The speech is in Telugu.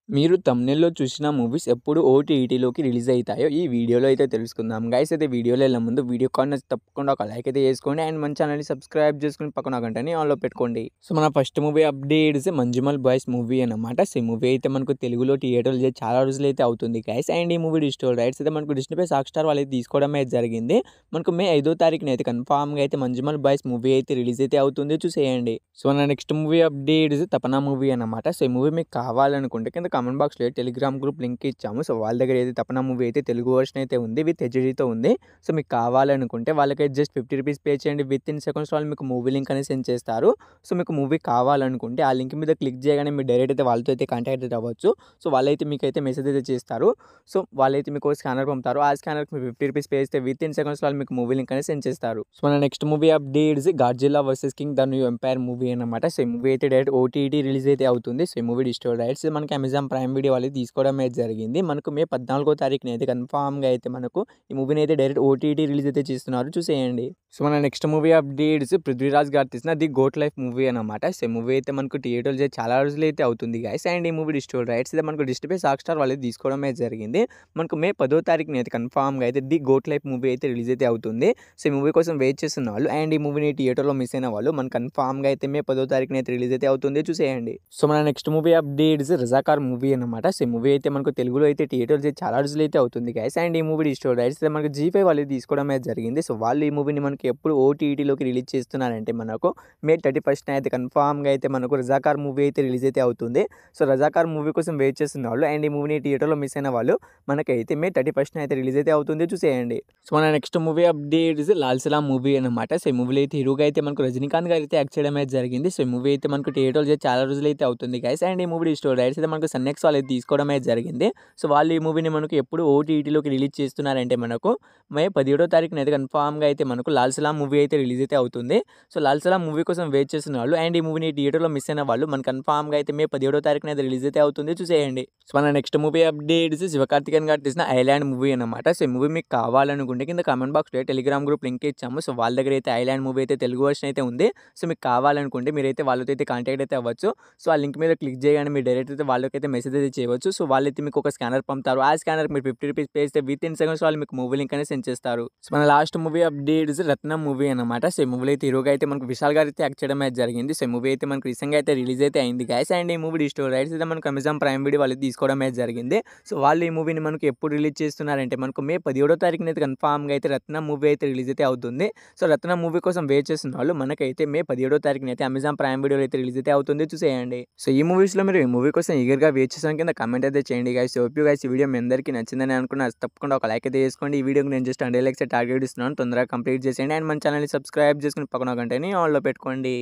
మీరు థంబ్‌నెయిల్‌లో చూసిన మూవీస్ ఎప్పుడు ఓటీటీలోకి రిలీజ్ అయితాయో ఈ వీడియోలో అయితే తెలుసుకుందాం. గైస్ అయితే వీడియోలో వెళ్ళే ముందు వీడియో కాల్ నచ్చితే తప్పకుండా ఒక లైక్ అయితే చేసుకోండి. అండ్ మన ఛానల్‌ని సబ్స్క్రైబ్ చేసుకొని పక్కన గంటని ఆన్‌లో పెట్టుకోండి. సో మన first movie updates Manjummel boys movie అన్నమాట. సో ఈ మూవీ అయితే మనకు తెలుగులో థియేటర్‌లో చేసి చాలా రోజులైతే అవుతుంది గైస్. అండ్ ఈ మూవీ డిజిటల్ రైట్స్ అయితే మనకు డిస్నీ+ హాట్‌స్టార్ వాళ్ళైతే తీసుకోవడమే జరిగింది. మనకు మే 5వ తారీఖున అయితే కన్ఫర్మ్‌గా అయితే మంజుమల్ బాయ్స్ మూవీ అయితే రిలీజ్ అయితే అవుతుంది, చూసేయండి. సో నా నెక్స్ట్ మూవీ అప్డేట్స్ తపనా మూవీ అన్నమాట. సో ఈ మూవీ మీకు కావాలనుకుంటే కింద కామెంట్ బాక్స్‌లో టెలిగ్రామ్ గ్రూప్ లింక్ ఇచ్చాము. సో వాళ్ళ దగ్గర అయితే తపనా మూవీ అయితే తెలుగు వర్షన్ అయితే ఉంది, విత్ హెచ్‌డీతో ఉంది. సో మీకు కావాలనుకుంటే వాళ్ళకైతే జస్ట్ ₹50 పే చేయండి. వితిన్ సెకండ్స్ వాళ్ళు మీకు మూవీ లింక్ అనేది సెండ్ చేస్తారు. సో మీకు మూవీ కావాలనుకుంటే ఆ లింక్ మీద క్లిక్ చేయగానే మీరు డైరెక్ట్ అయితే వాళ్ళతో అయితే కాంటాక్ట్ అయితే అవ్వచ్చు. సో వాళ్ళైతే మీకైతే మెసేజ్ అయితే చేస్తారు. సో వాళ్ళైతే మీకు స్కానర్ పంపుతారు. ఆ స్కానర్‌కి మీరు ₹50 పే చేస్తే వితిన్ సెకండ్స్ వాళ్ళు మీకు మూవీ లింక్ అనేది సెండ్ చేస్తారు. సో మన next movie updates Godzilla versus King the New Empire movie అన్నమాట. సో ఈ మూవీ అయితే డైరెక్ట్ ఓటీటీ రిలీజ్ అయితే అవుతుంది. సో ఈ మూవీ డిజిటల్ రైట్స్ మనకి అమెజాన్ ప్రైమ్ వీడియో వాళ్ళు తీసుకోవడం అయితే జరిగింది. మనకు మే 14వ తారీఖున అయితే కన్ఫర్మ్‌గా అయితే మనకు ఈ మూవీని అయితే డైరెక్ట్ ఓటీటీ రిలీజ్ అయితే చేస్తున్నారు, చూసేయండి. సో మన నెక్స్ట్ మూవీ అప్డేట్స్ పృథ్వీరాజ్ గారు తీసిన ది గోట్ లైఫ్ మూవీ అన్నమాట. సో ఈ మూవీ అయితే మనకు థియేటర్లో చేసి చాలా రోజులు అయితే అవుతుంది గైస్. అండ్ ఈ మూవీ డిజిటల్ రైట్స్ అయితే మనకు డిస్నీ+ హాట్‌స్టార్ వాళ్ళు తీసుకోవడం అయితే జరిగింది. మనకు మే 10వ తారీఖున అయితే కన్ఫర్మ్‌గా అయితే ది గోట్ లైఫ్ మూవీ అయితే రిలీజ్ అయితే అవుతుంది. సో ఈ మూవీ కోసం వెయిట్ చేస్తున్న వాళ్ళు అండ్ ఈ మూవీని థియేటర్లో మిస్ అయిన వాళ్ళు మనకు కన్ఫర్మ్‌గా అయితే మే 10వ తారీఖున అయితే రిలీజ్ అయితే అవుతుంది, చూసేయండి. సో మన next movie updates Razakar movie అన్నమాట. సో ఈ మూవీ అయితే మనకు తెలుగులో అయితే థియేటర్లో చేసి చాలా రోజులు అయితే అవుతుంది గైస్. అండ్ ఈ మూవీ డిజిటల్ రైట్స్ అయితే మనకు జీ5 వాళ్ళు తీసుకోవడం అయితే జరిగింది. సో వాళ్ళు ఈ మూవీని మనకి ఎప్పుడు ఓటీటీలోకి రిలీజ్ చేస్తున్నారంటే మనకు మే 31న అయితే కన్ఫర్మ్‌గా అయితే మనకు రజాకార్ మూవీ అయితే రిలీజ్ అయితే అవుతుంది. సో రజాకార్ మూవీ కోసం వెయిట్ చేస్తున్న వాళ్ళు అండ్ ఈ మూవీని థియేటర్లో మిస్ అయిన వాళ్ళు మనకైతే మే 31న అయితే రిలీజ్ అయితే అవుతుంది, చూసేయండి. సో మన నెక్స్ట్ మూవీ అప్డేట్స్ లాల్ సలాం మూవీ అన్నమాట. సో ఈ మూవీలో అయితే హీరోగా అయితే మనకు రజనీకాంత్ గారు అయితే యాక్ట్ చేయడం అయితే జరిగింది. సో ఈ మూవీ అయితే మనకు థియేటర్లో చేసి చాలా రోజులు అయితే అవుతుంది గైస్. అండ్ ఈ మూవీ డిజిటల్ రైట్స్ అయితే మనకు సన్నెక్స్ వాళ్ళు అయితే తీసుకోవడం అయితే జరిగింది. సో వాళ్ళు ఈ మూవీని మనకు ఎప్పుడు ఓటీటీలోకి రిలీజ్ చేస్తున్నారంటే మనకు మే 17వ తారీఖున అయితే కన్ఫర్మ్‌గా అయితే మనకు లాల్ సలాం మూవీ అయితే రిలీజ్ అయితే అవుతుంది. సో లాల్ సలాం మూవీ కోసం వెయిట్ చేస్తున్న వాళ్ళు అండ్ ఈ మూవీని థియేటర్లో మిస్ అయిన వాళ్ళు మనకు కన్ఫర్మ్‌గా అయితే మే 17వ తారీఖున అయితే రిలీజ్ అయితే అవుతుంది, చూసేయండి. సో మన నెక్స్ట్ మూవీ అప్డేట్స్ శివకార్తికేయన్ గారు తీసిన ఐలాండ్ మూవీ అన్నమాట. సో ఈ మూవీ మీకు కావాలనుకుంటే కింద కామెంట్ బాక్స్‌లో టెలిగ్రామ్ గ్రూప్ లింక్ ఇచ్చాము. సో వాళ్ళ దగ్గర అయితే ఐలాండ్ మూవీ అయితే తెలుగు వర్షన్ అయితే ఉంది. సో మీకు కావాలనుకుంటే మీరైతే వాళ్ళతో అయితే కాంటాక్ట్ అయితే అవ్వచ్చు. సో ఆ లింక్ మీద క్లిక్ చేయగానే మీరు డైరెక్ట్ అయితే వాళ్ళకైతే మెసేజ్ అయితే చేయవచ్చు. సో వాళ్ళైతే మీకు ఒక స్కానర్ పంపుతారు. ఆ స్కానర్‌కి మీరు ₹50 పే చేస్తే వితిన్ సెకండ్స్ వాళ్ళు మీకు మూవీ లింక్ అనేది సెండ్ చేస్తారు. సో మన లాస్ట్ మూవీ అప్డేట్స్ రత్నం మూవీ అన్నమాట. సో ఈ మూవీలో అయితే హీరోగా అయితే మనకు విశాల్ గారు అయితే యాక్ట్ చేయడం అయితే జరిగింది. సో ఈ మూవీ అయితే మనకు రీసెంట్‌గా అయితే రిలీజ్ అయితే అయింది గైస్. అండ్ ఈ మూవీ డిజిటల్ రైట్స్ అయితే మనకు అమెజాన్ ప్రైమ్ వీడియో వాళ్ళు తీసుకోవడం అయితే జరిగింది. సో వాళ్ళు ఈ మూవీని మనకు ఎప్పుడు రిలీజ్ చేస్తున్నారంటే మనకు మే 17వ తారీఖున అయితే కన్ఫర్మ్‌గా అయితే రత్నం మూవీ అయితే రిలీజ్ అయితే అవుతుంది. సో రత్నం మూవీ కోసం వెయిట్ చేస్తున్న వాళ్ళు మనకైతే మే 17వ తారీఖున అయితే అమెజాన్ ప్రైమ్ వీడియోలో అయితే రిలీజ్ అయితే అవుతుంది, చూసేయండి. సో ఈ మూవీస్‌లో మీరు ఈ మూవీ కోసం ఈగర్‌గా వెయిట్ చేసాను కింద కామెంట్ అయితే చేయండి గైస్. హోప్ యూ గైస్ ఈ వీడియో మీ అందరికీ నచ్చిందని అనుకున్నా. తప్పకుండా ఒక లైక్ అయితే చేసుకోండి. ఈ వీడియోకి నేను జస్ట్ 100 లైక్స్ టార్గెట్ ఇస్తున్నాను, తొందరగా కంప్లీట్ చేసేయండి. అండ్ మన ఛానల్‌ని సబ్స్క్రైబ్ చేసుకొని పక్కన గంటని ఆన్‌లో పెట్టుకోండి.